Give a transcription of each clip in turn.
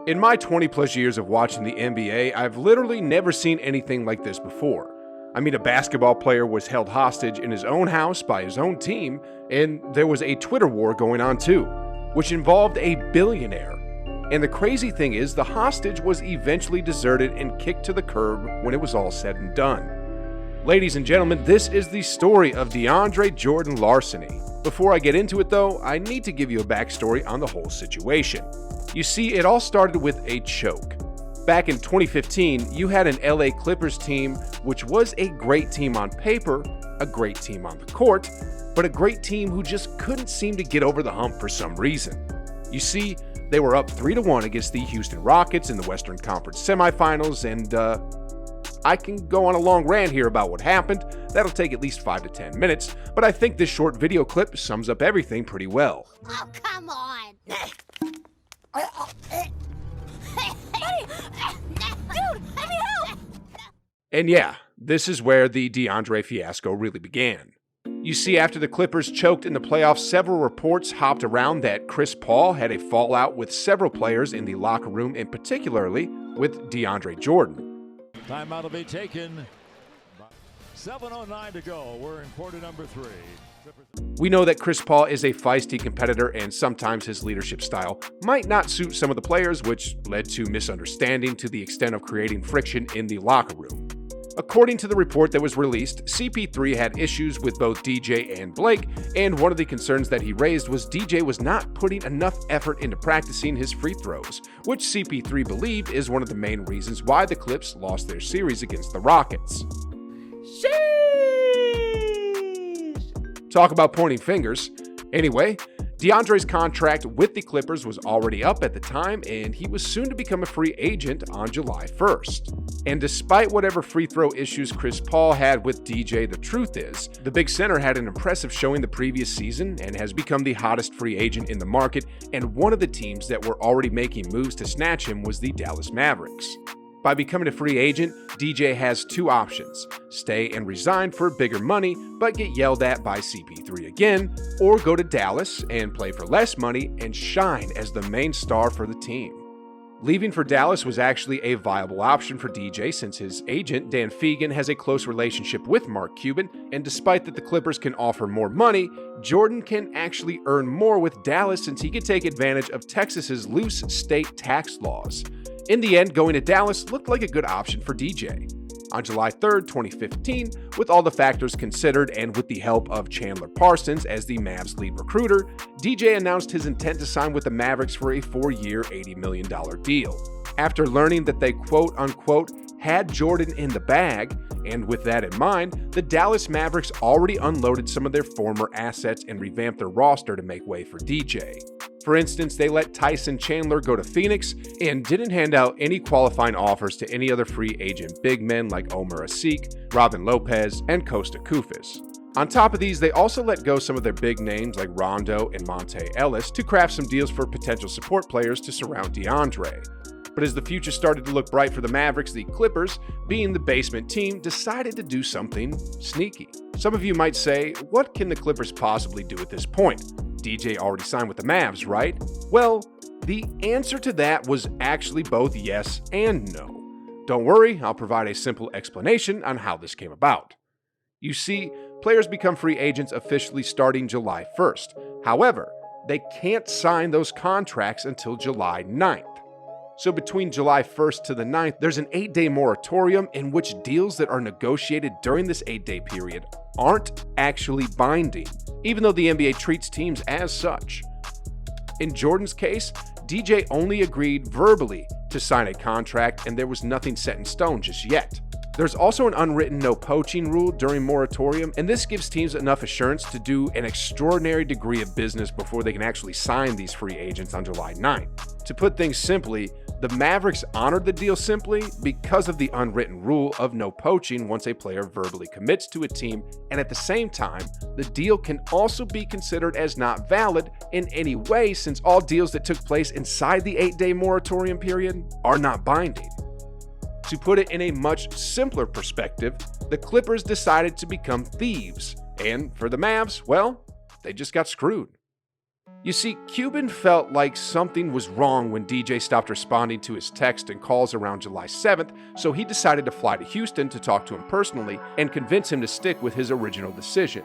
In my 20 plus years of watching the NBA, I've literally never seen anything like this before. I mean, a basketball player was held hostage in his own house by his own team, and there was a Twitter war going on too, which involved a billionaire. And the crazy thing is, the hostage was eventually deserted and kicked to the curb when it was all said and done. Ladies and gentlemen, this is the story of DeAndre Jordan Larceny. Before I get into it though, I need to give you a backstory on the whole situation. You see, it all started with a choke. Back in 2015, you had an LA Clippers team, which was a great team on paper, a great team on the court, but a great team who just couldn't seem to get over the hump for some reason. You see, they were up 3-1 against the Houston Rockets in the Western Conference semifinals, and I can go on a long rant here about what happened. That'll take at least 5 to 10 minutes, but I think this short video clip sums up everything pretty well. Oh, come on! Dude, let me help! And yeah, this is where the DeAndre fiasco really began. You see, after the Clippers choked in the playoffs, several reports hopped around that Chris Paul had a fallout with several players in the locker room, and particularly with DeAndre Jordan. Timeout will be taken. 7:09 to go. We're in quarter number 3. We know that Chris Paul is a feisty competitor, and sometimes his leadership style might not suit some of the players, which led to misunderstanding to the extent of creating friction in the locker room. According to the report that was released, CP3 had issues with both DJ and Blake, and one of the concerns that he raised was DJ was not putting enough effort into practicing his free throws, which CP3 believed is one of the main reasons why the Clips lost their series against the Rockets. Talk about pointing fingers. Anyway, DeAndre's contract with the Clippers was already up at the time, and he was soon to become a free agent on July 1st. And despite whatever free throw issues Chris Paul had with DJ, the truth is, the big center had an impressive showing the previous season and has become the hottest free agent in the market, and one of the teams that were already making moves to snatch him was the Dallas Mavericks. By becoming a free agent, DJ has two options: stay and resign for bigger money but get yelled at by CP3 again, or go to Dallas and play for less money and shine as the main star for the team. Leaving for Dallas was actually a viable option for DJ since his agent, Dan Fegan, has a close relationship with Mark Cuban, and despite that the Clippers can offer more money, Jordan can actually earn more with Dallas since he can take advantage of Texas's loose state tax laws. In the end, going to Dallas looked like a good option for DJ. On July 3rd, 2015, with all the factors considered and with the help of Chandler Parsons as the Mavs lead recruiter, DJ announced his intent to sign with the Mavericks for a 4-year, $80 million deal. After learning that they quote-unquote had Jordan in the bag, and with that in mind, the Dallas Mavericks already unloaded some of their former assets and revamped their roster to make way for DJ. For instance, they let Tyson Chandler go to Phoenix and didn't hand out any qualifying offers to any other free agent big men like Omer Asik, Robin Lopez, and Costa Koufos. On top of these, they also let go some of their big names like Rondo and Monte Ellis to craft some deals for potential support players to surround DeAndre. But as the future started to look bright for the Mavericks, the Clippers, being the basement team, decided to do something sneaky. Some of you might say, what can the Clippers possibly do at this point? DJ already signed with the Mavs, right? Well, the answer to that was actually both yes and no. Don't worry, I'll provide a simple explanation on how this came about. You see, players become free agents officially starting July 1st. However, they can't sign those contracts until July 9th. So between July 1st to the 9th, there's an 8-day moratorium in which deals that are negotiated during this 8-day period aren't actually binding, even though the NBA treats teams as such. In Jordan's case, DJ only agreed verbally to sign a contract, and there was nothing set in stone just yet. There's also an unwritten no poaching rule during moratorium, and this gives teams enough assurance to do an extraordinary degree of business before they can actually sign these free agents on July 9th. To put things simply, the Mavericks honored the deal simply because of the unwritten rule of no poaching once a player verbally commits to a team, and at the same time, the deal can also be considered as not valid in any way since all deals that took place inside the 8-day moratorium period are not binding. To put it in a much simpler perspective, the Clippers decided to become thieves, and for the Mavs, well, they just got screwed. You see, Cuban felt like something was wrong when DJ stopped responding to his texts and calls around July 7th, so he decided to fly to Houston to talk to him personally and convince him to stick with his original decision.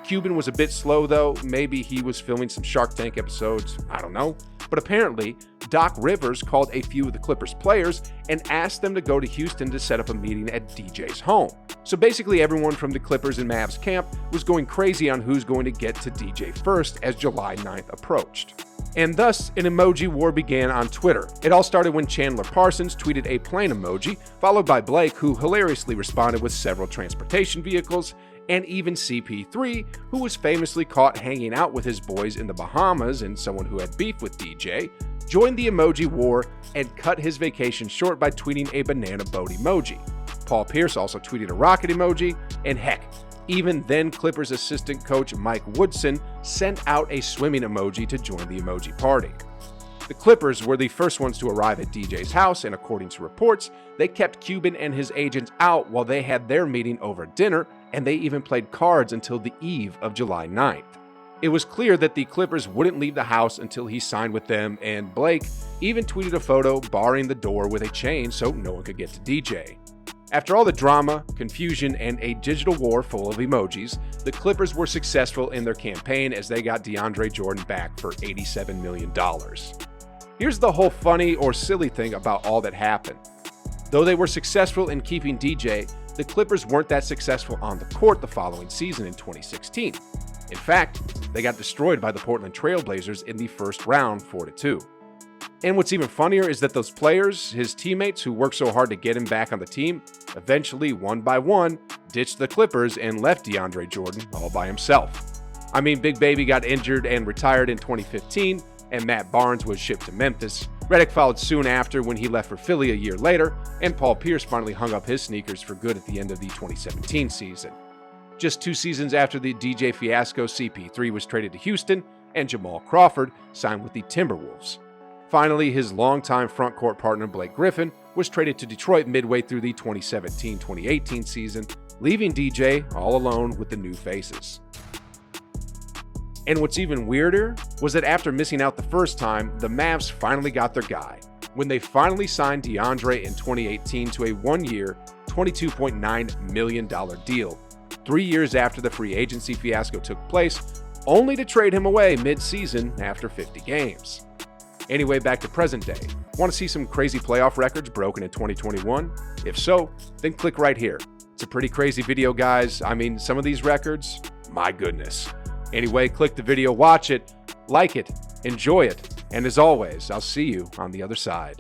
Cuban was a bit slow though, maybe he was filming some Shark Tank episodes, I don't know. But apparently, Doc Rivers called a few of the Clippers players and asked them to go to Houston to set up a meeting at DJ's home. So basically everyone from the Clippers and Mavs camp was going crazy on who's going to get to DJ first as July 9th approached. And thus, an emoji war began on Twitter. It all started when Chandler Parsons tweeted a plane emoji, followed by Blake, who hilariously responded with several transportation vehicles, and even CP3, who was famously caught hanging out with his boys in the Bahamas and someone who had beef with DJ, joined the emoji war and cut his vacation short by tweeting a banana boat emoji. Paul Pierce also tweeted a rocket emoji, and heck, even then Clippers assistant coach Mike Woodson sent out a swimming emoji to join the emoji party. The Clippers were the first ones to arrive at DJ's house, and according to reports, they kept Cuban and his agents out while they had their meeting over dinner, and they even played cards until the eve of July 9th. It was clear that the Clippers wouldn't leave the house until he signed with them, and Blake even tweeted a photo barring the door with a chain so no one could get to DJ. After all the drama, confusion, and a digital war full of emojis, the Clippers were successful in their campaign as they got DeAndre Jordan back for $87 million. Here's the whole funny or silly thing about all that happened. Though they were successful in keeping DJ, the Clippers weren't that successful on the court the following season in 2016. In fact, they got destroyed by the Portland Trail Blazers in the first round 4-2. And what's even funnier is that those players, his teammates who worked so hard to get him back on the team, eventually, one by one, ditched the Clippers and left DeAndre Jordan all by himself. I mean, Big Baby got injured and retired in 2015, and Matt Barnes was shipped to Memphis. Redick followed soon after when he left for Philly a year later, and Paul Pierce finally hung up his sneakers for good at the end of the 2017 season. Just 2 seasons after the DJ fiasco, CP3 was traded to Houston, and Jamal Crawford signed with the Timberwolves. Finally, his longtime frontcourt partner Blake Griffin was traded to Detroit midway through the 2017-2018 season, leaving DJ all alone with the new faces. And what's even weirder was that after missing out the first time, the Mavs finally got their guy, when they finally signed DeAndre in 2018 to a 1-year, $22.9 million deal, 3 years after the free agency fiasco took place, only to trade him away mid-season after 50 games. Anyway, back to present day. Want to see some crazy playoff records broken in 2021? If so, then click right here. It's a pretty crazy video, guys. I mean, some of these records, my goodness. Anyway, click the video, watch it, like it, enjoy it, and as always, I'll see you on the other side.